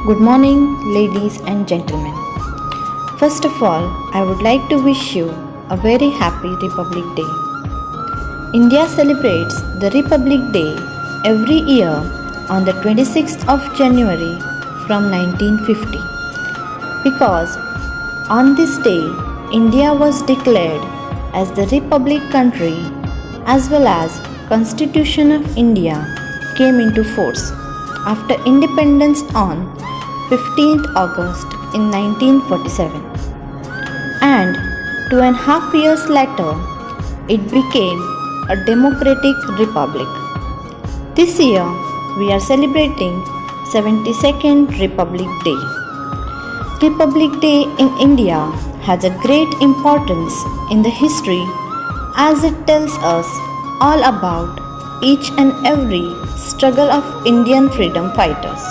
Good morning, ladies and gentlemen. First of all, I would like to wish you a very happy Republic Day. India celebrates the Republic Day every year on the 26th of January from 1950 because on this day, India was declared as the Republic country as well as Constitution of India came into force after independence on 15th August in 1947. And 2.5 years later, it became a democratic republic. This year, we are celebrating 72nd Republic Day. Republic Day in India has a great importance in the history as it tells us all about each and every struggle of Indian freedom fighters.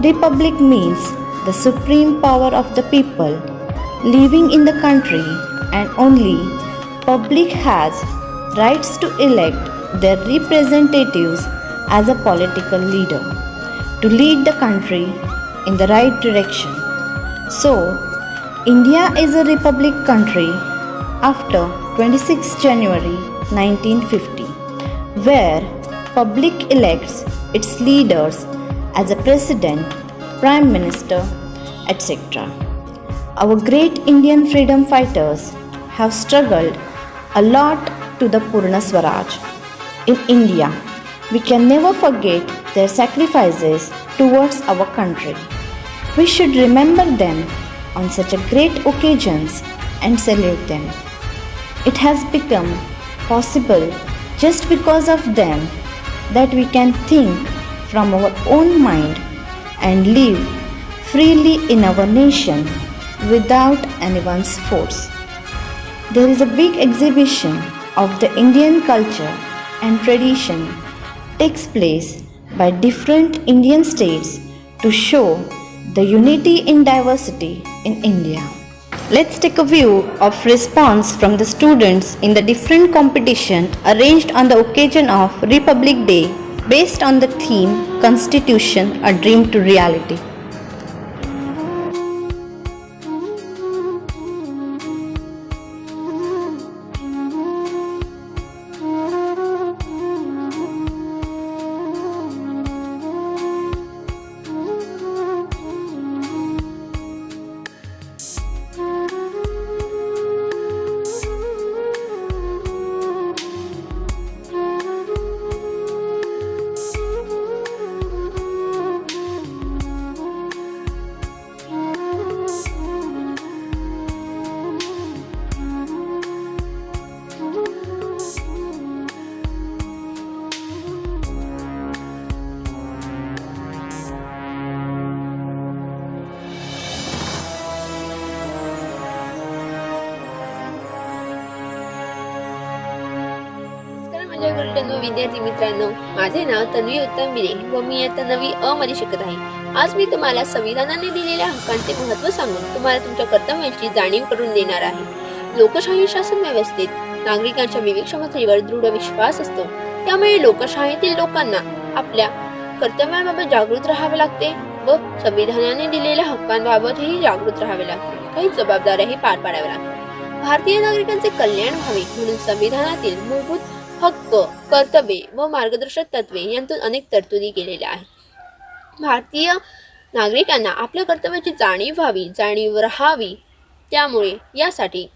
Republic means the supreme power of the people living in the country, and only public has rights to elect their representatives as a political leader to lead the country in the right direction. So, India is a republic country after 26 January 1950, where public elects its leaders as a president, prime minister, etc. Our great Indian freedom fighters have struggled a lot to the Purna Swaraj. In India, we can never forget their sacrifices towards our country. We should remember them on such a great occasions and salute them. It has become possible just because of them that we can think from our own mind and live freely in our nation without anyone's force. There is a big exhibition of the Indian culture and tradition takes place by different Indian states to show the unity in diversity in India. Let's take a view of response from the students in the different competition arranged on the occasion of Republic Day based on the theme Constitution, a Dream to Reality. माझ्या गुरुजनो विद्यार्थी मित्रांनो, माझे नाव तन्वी उत्तम बिरे व मी आता 9वी अ मध्ये शिकत आहे. आज मी तुम्हाला संविधानाने दिलेल्या हक्कांचे महत्त्व सांगून तुम्हाला तुमच्या कर्तव्यांची जाणीव करून देणार आहे. लोकशाही शासन व्यवस्थेत नागरिकांच्या विवेक क्षमतेवर दृढ विश्वास असतो. त्यामुळे लोकशाहीतील लोकांना आपल्या कर्तव्यांबाबत जागृत राहावे लागते व संविधानाने दिलेल्या हक्कांबाबतही जागृत राहावे लागते. काही जबाबदाऱ्याही पार पाडाव्या लागतात. भारतीय नागरिकांचे कल्याण व्हावे म्हणून संविधानातील मूलभूत हक्क, कर्तव्ये व मार्गदर्शक तत्वे यांतून अनेक तरतुदी केलेल्या आहेत. भारतीय नागरिकांना आपल्या कर्तव्याची जाणीव राहावी, त्यामुळे यासाठी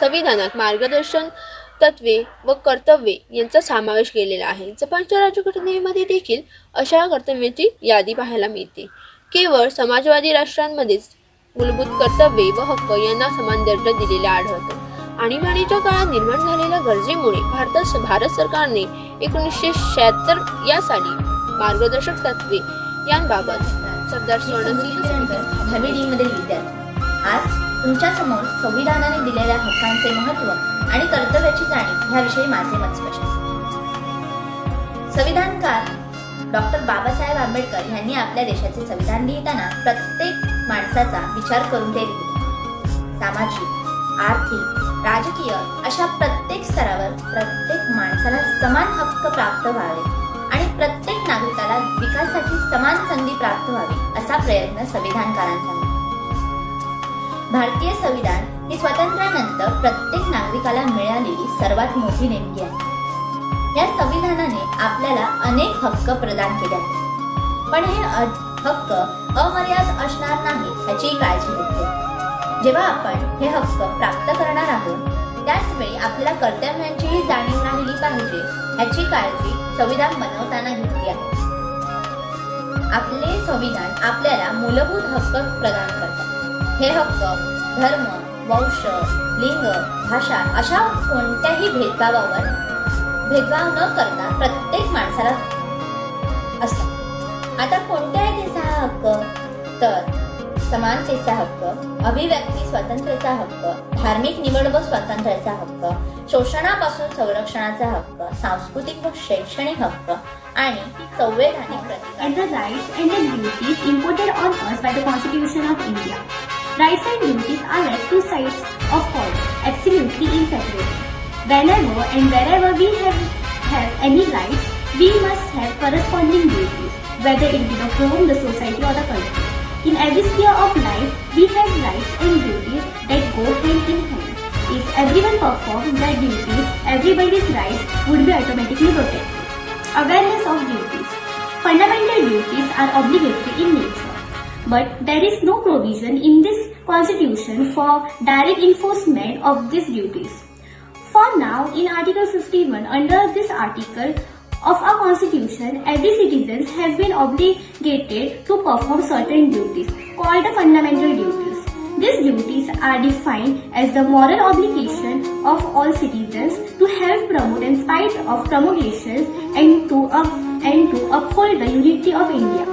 संविधानात मार्गदर्शन तत्वे व कर्तव्ये यांचा समावेश केलेला आहे. जपानच्या राज्यघटनेमध्ये देखील अशा कर्तव्याची यादी पाहायला मिळते. केवळ समाजवादी राष्ट्रांमध्येच मूलभूत कर्तव्ये व हक्क यांना समान दर्जा दिलेला आढळतो. आणीबाणीच्या काळात निर्माण झालेल्या गरजेमुळे भारत सरकारने 1976 या साली मार्गदर्शक तत्वे यांबाबत सरदार स्वर्णसिंह धर्मेडीमधील विद्यार्थी आज तुमच्या समोर संविधानाने दिलेल्या हक्कांचे महत्त्व आणि कर्तव्याची जाणीव ह्याविषयी माझे मत स्पष्ट. संविधानकार डॉक्टर बाबासाहेब आंबेडकर यांनी आपल्या देशाचे संविधान लिहिताना प्रत्येक माणसाचा विचार करून ते लिहिले. सामाजिक, आर्थिक, राजकीय अशा प्रत्येक स्तरावर प्रत्येक माणसाला समान हक्क प्राप्त व्हावे आणि प्रत्येक नागरिकाला विकासाची समान संधी प्राप्त व्हावी असा प्रयत्न संविधानकारांचा होता. भारतीय संविधान ही स्वातंत्र्यानंतर प्रत्येक नागरिकाला मिळालेली सर्वात मोठी देणगी आहे. या संविधानाने आपल्याला अनेक हक्क प्रदान केले आहेत, पण हे हक्क अमर्याद असणार नाही याची काळजी घेतली. जेव्हा आपण हे हक्क प्राप्त करणार आहोत त्याच वेळी आपल्याला कर्तव्यांचीही जाणीव राहिली पाहिजे याची काळजी संविधान बनवताना घेतली आहे. आपले संविधान आपल्याला मूलभूत हक्क प्रदान करतात. हे हक्क धर्म, वंश, लिंग, भाषा अशा कोणत्याही भेदभाव न करता प्रत्येक माणसाला असतात. आता कोणते आहे ते 6 हक्क? तर समानतेचा हक्क, अभिव्यक्ती स्वातंत्र्याचा हक्क, धार्मिक निवड व स्वातंत्र्याचा हक्क, शोषणापासून संरक्षणाचा हक्क, सांस्कृतिक व शैक्षणिक हक्क आणि संवैधानिक प्रतिकार. And the rights and the duties imposed on us by the Constitution of India. Rights and duties are like two sides of coin, absolutely inseparable. Whenever and wherever we have any rights, we must have corresponding duties, whether it be the home, the society or the country. In every sphere of life, we have rights and duties that go hand in hand. If everyone performs their duties, everybody's rights would be automatically protected. Awareness of duties. Fundamental duties are obligatory in nature, but there is no provision in this constitution for direct enforcement of these duties. For now, in Article 51, under this article of our constitution, every citizen has been obligated to perform certain duties called the fundamental duties. These duties are defined as the moral obligation of all citizens to help promote in spite of promulgations and to uphold the unity of India.